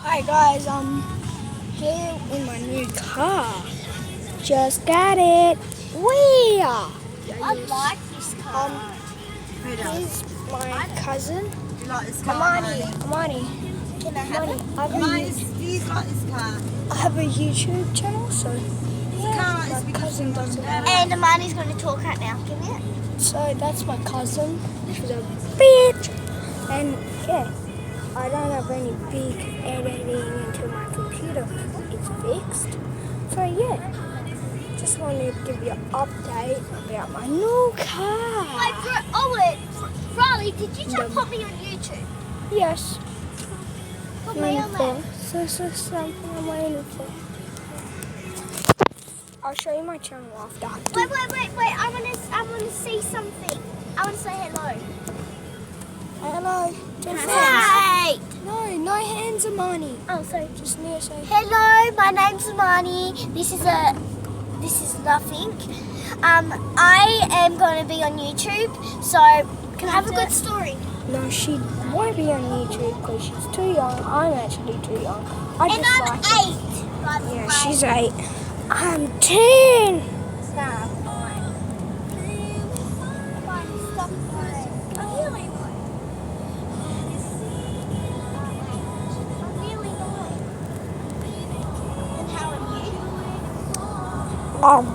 Hi guys, I'm here in my new car. Just got it. Where? I like this car. Here's my cousin. Do you like this car? Amani. Can I have it? Do you like this car? I have a YouTube channel, so Car is my because cousin doesn't know. And Amani's going to talk right now. Give me it. So that's my cousin. She's a bitch. And yeah, I don't have any big editing until my computer is fixed. So yeah, just wanted to give you an update about my new car. Riley, did you just put me on YouTube? Yes. Put me on there. So something I'm waiting for. I'll show you my channel after. Wait. I want to see something. I want to say hello. Hello. To friends. Hey. No hands, Amani. Oh, sorry. Just near say. Hello, my name's Amani. This is nothing. I am going to be on YouTube, so can I have a good story? No, she won't be on YouTube because she's too young. I'm actually too young. And I'm 8. By the Yeah, way. she's 8. I'm 10. Nah, I'm 9. Stop crying. I'm really not. I'm really not. And how are you? Um,